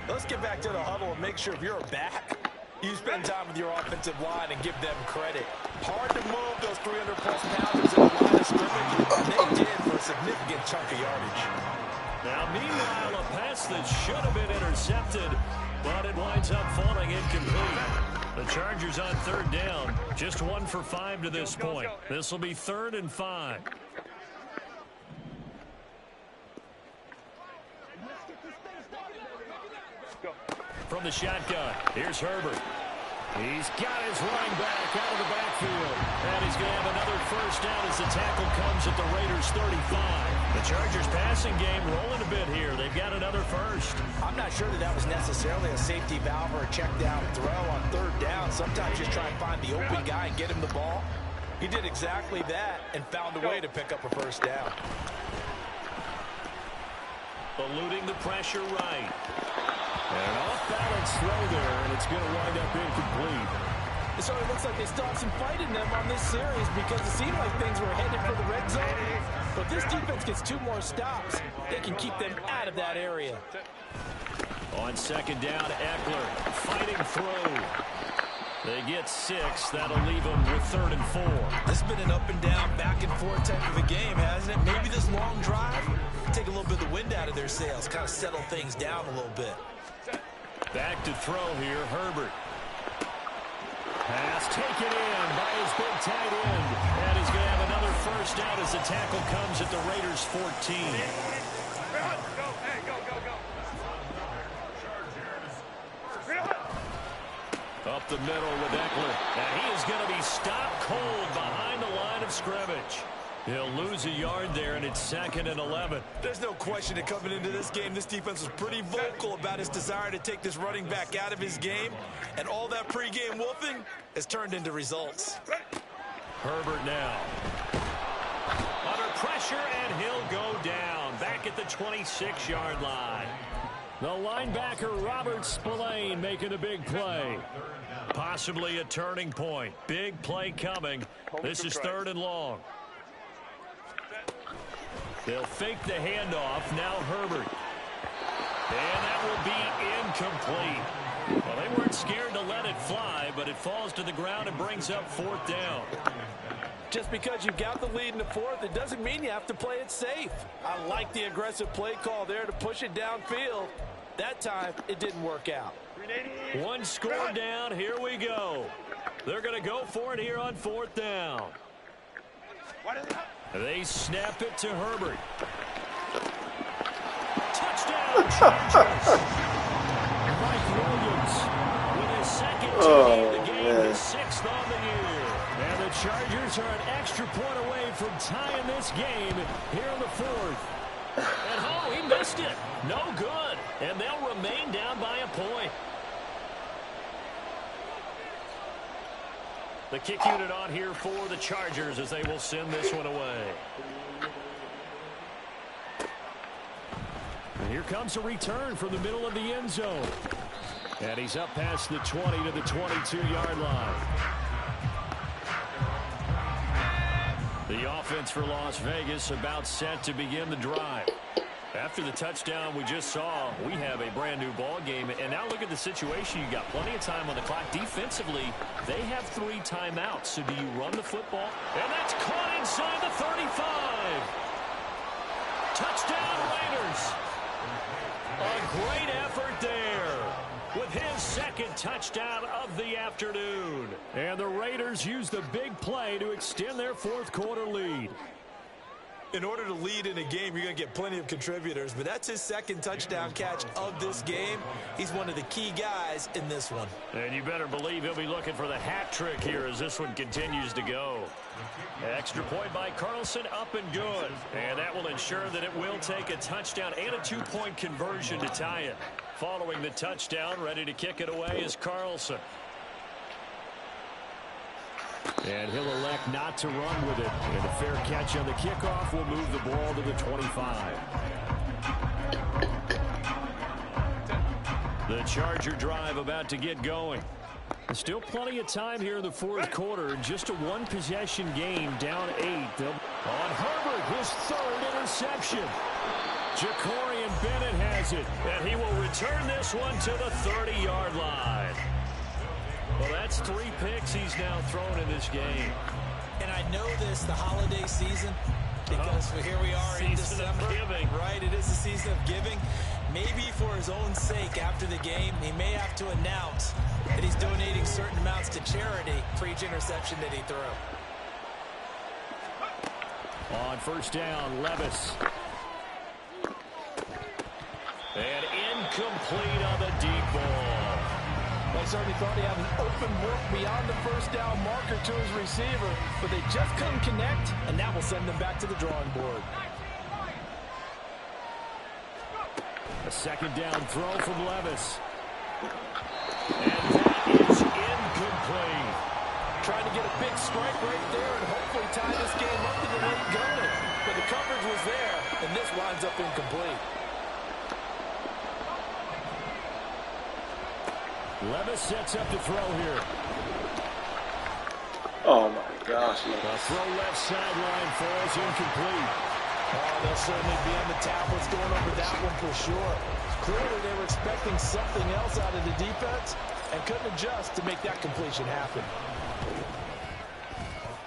S2: Let's get back to the huddle and make sure if you're a back, you spend time with your offensive line and give them credit. Hard to move those 300-plus pounders in the line of scrimmage, and they did for a significant chunk of yardage.
S4: Now, meanwhile, a pass that should have been intercepted, but it winds up falling incomplete. The Chargers on third down, just 1 for 5 to this point. This will be 3rd and 5. From the shotgun, here's Herbert. He's got his running back out of the backfield. And he's going to have another first down as the tackle comes at the Raiders' 35. The Chargers passing game rolling a bit here. They've got another first.
S2: I'm not sure that was necessarily a safety valve or a check down throw on third down. Sometimes just try and find the open guy and get him the ball. He did exactly that and found a way to pick up a first down.
S4: Eluding the pressure right.
S1: And an off-balance throw there, and it's going to wind up incomplete.
S2: So it looks like they still have some fight in them on this series because it seemed like things were headed for the red zone. But if this defense gets 2 more stops, they can keep them out of that area.
S4: On second down, Eckler fighting through. They get 6. That'll leave them with 3rd and 4.
S2: This has been an up and down, back and forth type of a game, hasn't it? Maybe this long drive take a little bit of the wind out of their sails, kind of settle things down a little bit.
S4: Back to throw here, Herbert. Pass taken in by his big tight end. And he's going to have another first down as the tackle comes at the Raiders' 14. Up the middle with Eckler. And he is going to be stopped cold behind the line of scrimmage.
S1: He'll lose a yard there, and it's 2nd and 11.
S2: There's no question that coming into this game, this defense was pretty vocal about his desire to take this running back out of his game. And all that pregame wolfing has turned into results.
S1: Herbert now. Under pressure, and he'll go down. Back at the 26-yard line. The linebacker, Robert Spillane, making a big play. Possibly a turning point. Big play coming. This is 3rd and long. They'll fake the handoff. Now Herbert. And that will be incomplete. Well, they weren't scared to let it fly, but it falls to the ground and brings up 4th down.
S2: Just because you've got the lead in the 4th, it doesn't mean you have to play it safe. I like the aggressive play call there to push it downfield. That time, it didn't work out.
S1: One score down. Here we go. They're going to go for it here on 4th down. They snap it to Herbert. Touchdown, Chargers. Mike Williams with his 2nd TD. The game is 6th on the year. And the Chargers are an extra point away from tying this game here in the 4th. And oh, he missed it. No good. And they'll remain down by a point. The kick unit on here for the Chargers as they will send this one away. And here comes a return from the middle of the end zone. And he's up past the 20 to the 22-yard line. The offense for Las Vegas about set to begin the drive. After the touchdown we just saw, we have a brand new ball game. And now look at the situation. You got plenty of time on the clock. Defensively, they have 3 timeouts. So do you run the football? And that's caught inside the 35. Touchdown Raiders. A great effort there with his 2nd touchdown of the afternoon. And the Raiders use the big play to extend their 4th quarter lead.
S2: In order to lead in a game, you're going to get plenty of contributors, but that's his 2nd touchdown catch of this game. He's one of the key guys in this one.
S1: And you better believe he'll be looking for the hat trick here as this one continues to go. Extra point by Carlson, up and good. And that will ensure that it will take a touchdown and a 2-point conversion to tie it. Following the touchdown, ready to kick it away is Carlson. And he'll elect not to run with it. And a fair catch on the kickoff will move the ball to the 25. The Charger drive about to get going. Still plenty of time here in the 4th quarter. Just a 1-possession game, down 8. On Herbert, his 3rd interception. Jacorian Bennett has it. And he will return this one to the 30-yard line. Well, that's 3 picks he's now thrown in this game.
S2: And I know this, the holiday season, because here we are in December. Right, it is the season of giving. Maybe for his own sake after the game, he may have to announce that he's donating certain amounts to charity for each interception that he threw.
S1: On 1st down, Levis. And incomplete on the deep ball.
S2: They certainly thought he had an open look beyond the 1st down marker to his receiver, but they just couldn't connect, and that will send them back to the drawing board.
S1: A 2nd down throw from Levis. And that is incomplete.
S2: Trying to get a big strike right there and hopefully tie this game up to the late going. But the coverage was there, and this winds up incomplete.
S1: Levis sets up to throw here.
S3: Oh my gosh, man.
S1: A throw left sideline falls incomplete.
S2: Oh, they'll certainly be on the tablets going over that one for sure. Clearly they were expecting something else out of the defense and couldn't adjust to make that completion happen.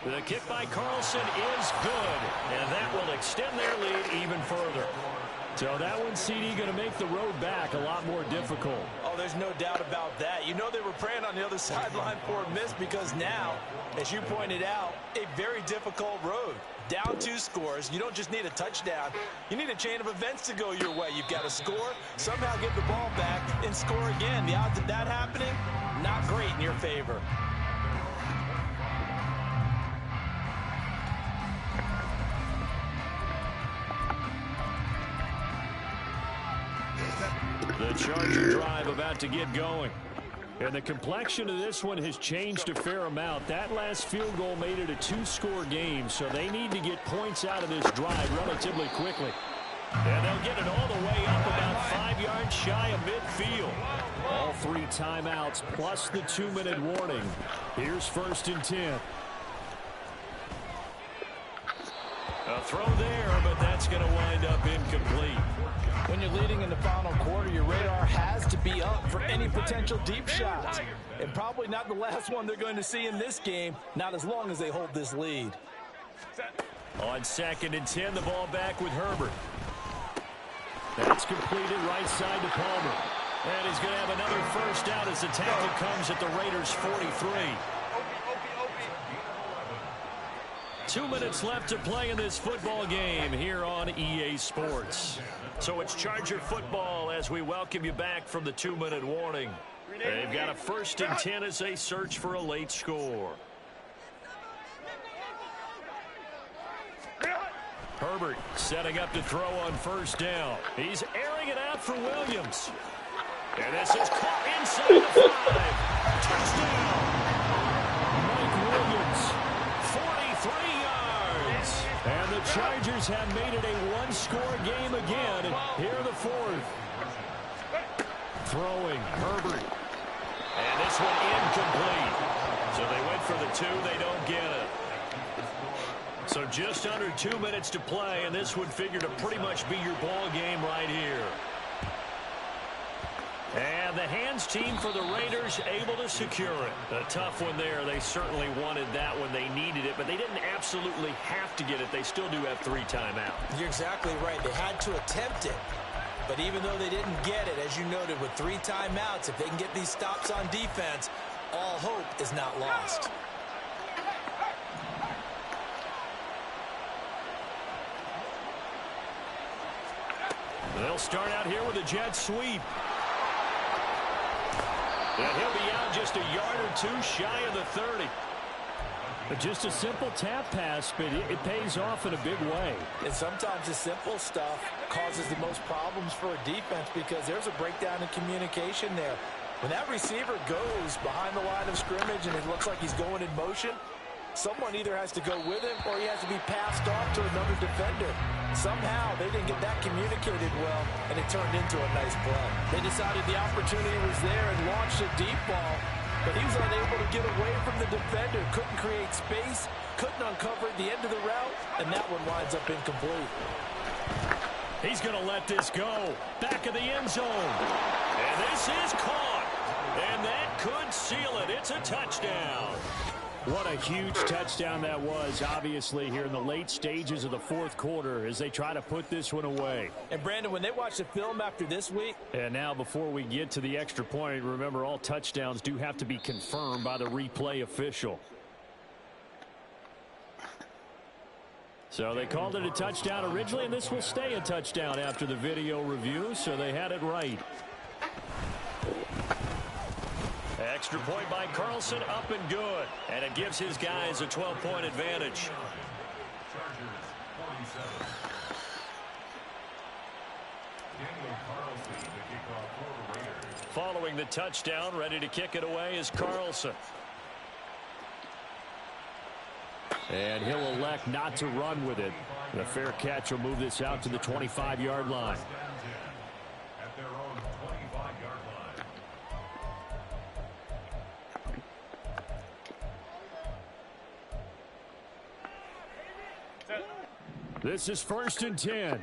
S1: The kick by Carlson is good, and that will extend their lead even further. So that one, CD, going to make the road back a lot more difficult.
S2: Oh, there's no doubt about that. You know they were praying on the other sideline for a miss because now, as you pointed out, a very difficult road. Down 2 scores. You don't just need a touchdown. You need a chain of events to go your way. You've got to score, somehow get the ball back, and score again. The odds of that happening, not great in your favor.
S1: Charger drive about to get going. And the complexion of this one has changed a fair amount. That last field goal made it a two-score game, so they need to get points out of this drive relatively quickly. And they'll get it all the way up about 5 yards shy of midfield. All 3 timeouts plus the 2-minute warning. Here's 1st and 10. A throw there, but that's going to wind up incomplete.
S2: When you're leading in the final quarter, your radar has to be up for any potential deep shots. And probably not the last one they're going to see in this game, not as long as they hold this lead.
S1: On 2nd and 10, the ball back with Herbert. That's completed right side to Palmer. And he's going to have another first down as the tackle comes at the Raiders' 43. 2 minutes left to play in this football game here on EA Sports. So it's Charger football as we welcome you back from the 2-minute warning. They've got a 1st and 10 as they search for a late score. Herbert setting up to throw on 1st down. He's airing it out for Williams. And this is caught inside the 5. Touchdown. Mike Williams, 43 yards. And the Chargers have made it a one-score game again. Here the 4th. Throwing, Herbert. And this one incomplete. So they went for the 2. They don't get it. So just under 2 minutes to play, and this would figure to pretty much be your ball game right here. And the hands team for the Raiders able to secure it. A tough one there. They certainly wanted that when they needed it, but they didn't absolutely have to get it. They still do have 3 timeouts.
S2: You're exactly right. They had to attempt it. But even though they didn't get it, as you noted, with 3 timeouts, if they can get these stops on defense, all hope is not lost.
S1: They'll start out here with a jet sweep. And he'll be out just a yard or 2 shy of the 30. But just a simple tap pass, but it pays off in a big way.
S2: And sometimes the simple stuff causes the most problems for a defense because there's a breakdown in communication there. When that receiver goes behind the line of scrimmage and it looks like he's going in motion, someone either has to go with him or he has to be passed off to another defender. Somehow they didn't get that communicated well, and it turned into a nice play. They decided the opportunity was there and launched a deep ball, but he was unable to get away from the defender, couldn't create space, couldn't uncover the end of the route, and that one winds up incomplete.
S1: He's going to let this go. Back of the end zone. And this is caught. And that could seal it. It's a touchdown. What a huge touchdown that was, obviously, here in the late stages of the 4th quarter as they try to put this one away.
S2: And, Brandon, when they watch the film after this week.
S1: And now before we get to the extra point, remember all touchdowns do have to be confirmed by the replay official. So they called it a touchdown originally, and this will stay a touchdown after the video review, so they had it right. Extra point by Carlson, up and good. And it gives his guys a 12-point advantage. Following the touchdown, ready to kick it away is Carlson. And he'll elect not to run with it. And a fair catch will move this out to the 25-yard line. This is 1st and 10.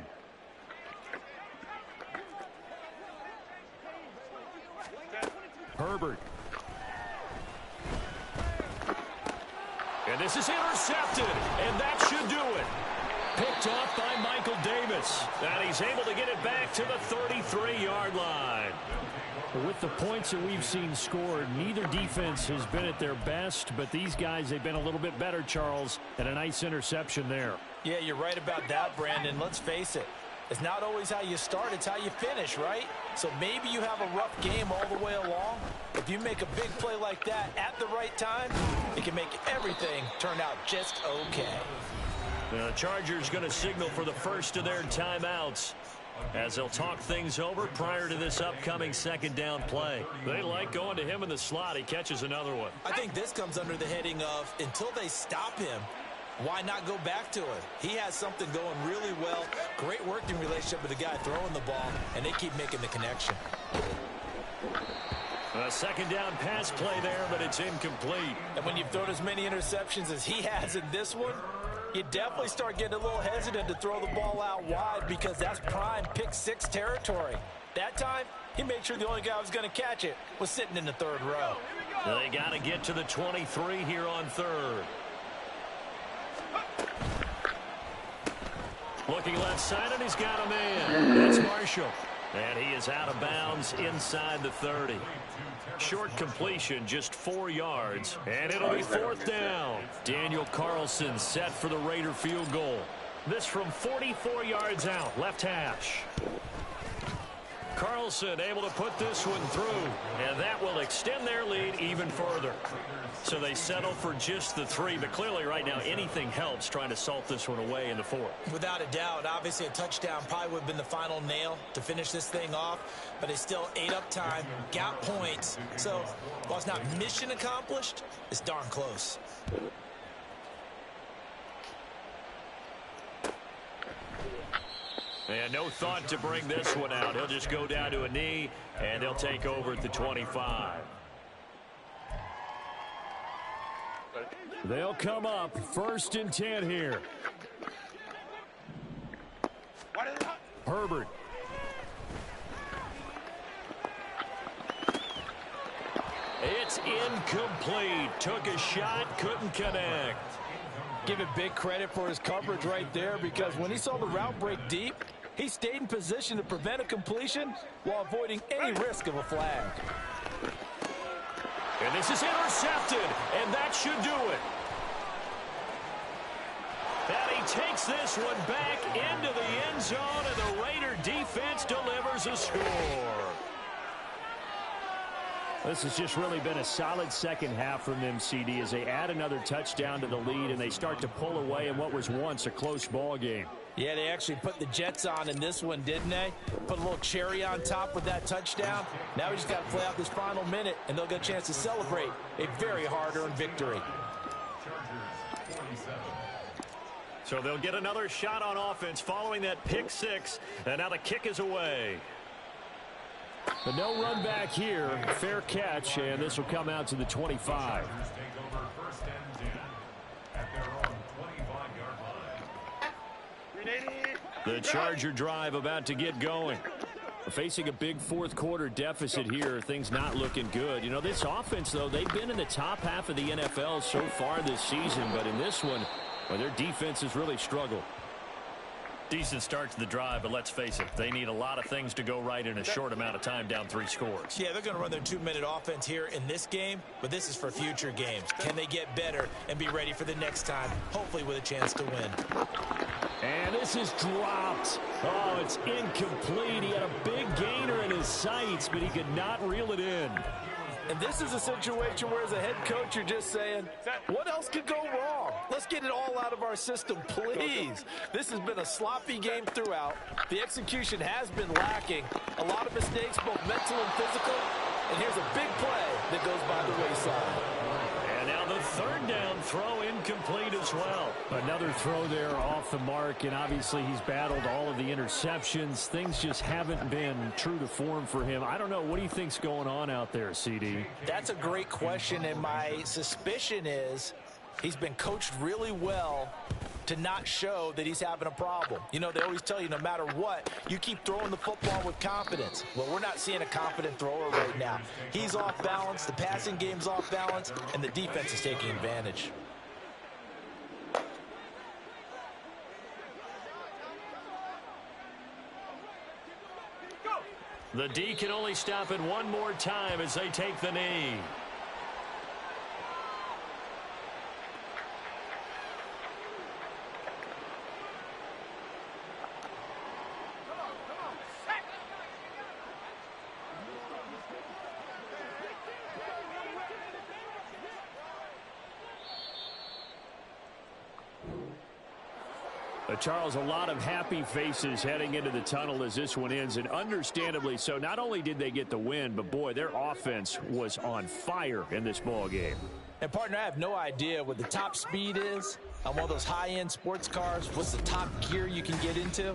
S1: Herbert. And this is intercepted, and that should do it. Picked off by Michael Davis. And he's able to get it back to the 33-yard line. With the points that we've seen scored, neither defense has been at their best, but these guys, they've been a little bit better, Charles, and a nice interception there.
S2: Yeah, you're right about that, Brandon. Let's face it. It's not always how you start, it's how you finish, right? So maybe you have a rough game all the way along. If you make a big play like that at the right time, it can make everything turn out just okay.
S1: The Chargers going to signal for the first of their timeouts. as they'll talk things over prior to this upcoming second down play. They like going to him in the slot. He catches another one.
S2: I think this comes under the heading of until they stop him, why not go back to it? He has something going really well. Great working relationship with the guy throwing the ball, and they keep making the connection.
S1: A second down pass play there, but it's incomplete.
S2: And when you've thrown as many interceptions as he has in this one, you definitely start getting a little hesitant to throw the ball out wide because that's prime pick six territory. That time, he made sure the only guy who was going to catch it was sitting in the third row.
S1: They got to get to the 23 here on third. Looking left side, and he's got a man. That's Marshall. And he is out of bounds inside the 30. Short completion, just 4 yards. And it'll be fourth down. Daniel Carlson set for the Raider field goal. This from 44 yards out, left hash. Carlson able to put this one through, and that will extend their lead even further. So they settle for just the 3, but clearly right now anything helps trying to salt this one away in the 4th.
S2: Without a doubt, obviously a touchdown probably would have been the final nail to finish this thing off, but they still ate up time, got points. So while it's not mission accomplished, it's darn close.
S1: And no thought to bring this one out. He'll just go down to a knee, and they'll take over at the 25. They'll come up 1st and 10 here. Herbert. It's incomplete. Took a shot, couldn't connect.
S2: Give it big credit for his coverage right there because when he saw the route break deep, he stayed in position to prevent a completion while avoiding any risk of a flag.
S1: And this is intercepted, and that should do it. And he takes this one back into the end zone, and the Raider defense delivers a score.
S4: This has just really been a solid second half from them, CD, as they add another touchdown to the lead, and they start to pull away in what was once a close ball game.
S2: Yeah, they actually put the Jets on in this one, didn't they? Put a little cherry on top with that touchdown. Now we just got to play out this final minute, and they'll get a chance to celebrate a very hard-earned victory.
S1: So they'll get another shot on offense following that pick 6, and now the kick is away.
S4: But no run back here. Fair catch, and this will come out to the 25.
S1: The Charger drive about to get going.
S4: We're facing a big fourth quarter deficit here. Things not looking good. You know, this offense, though, they've been in the top half of the NFL so far this season. But in this one, well, their defense has really struggled.
S1: Decent start to the drive, but let's face it, they need a lot of things to go right in a short amount of time down 3 scores.
S2: Yeah, they're going to run their 2-minute offense here in this game, but this is for future games. Can they get better and be ready for the next time, hopefully with a chance to win?
S4: And this is dropped. Oh, it's incomplete. He had a big gainer in his sights, but he could not reel it in.
S2: And this is a situation where as a head coach, you're just saying, what else could go wrong? Let's get it all out of our system, please. This has been a sloppy game throughout. The execution has been lacking. A lot of mistakes, both mental and physical. And here's a big play that goes by the wayside.
S1: And now the 3rd down throw incomplete as well.
S4: Another throw there off the mark, and obviously he's battled all of the interceptions. Things just haven't been true to form for him. I don't know. What do you think's going on out there, CD?
S2: That's a great question, and my suspicion is he's been coached really well to not show that he's having a problem. You know, they always tell you no matter what, you keep throwing the football with confidence. Well, we're not seeing a confident thrower right now. He's off balance, the passing game's off balance, and the defense is taking advantage.
S1: The D can only stop it one more time as they take the knee. Charles, a lot of happy faces heading into the tunnel as this one ends, and understandably so. Not only did they get the win, but, boy, their offense was on fire in this ball game.
S2: And, partner, I have no idea what the top speed is on one of those high-end sports cars. What's the top gear you can get into?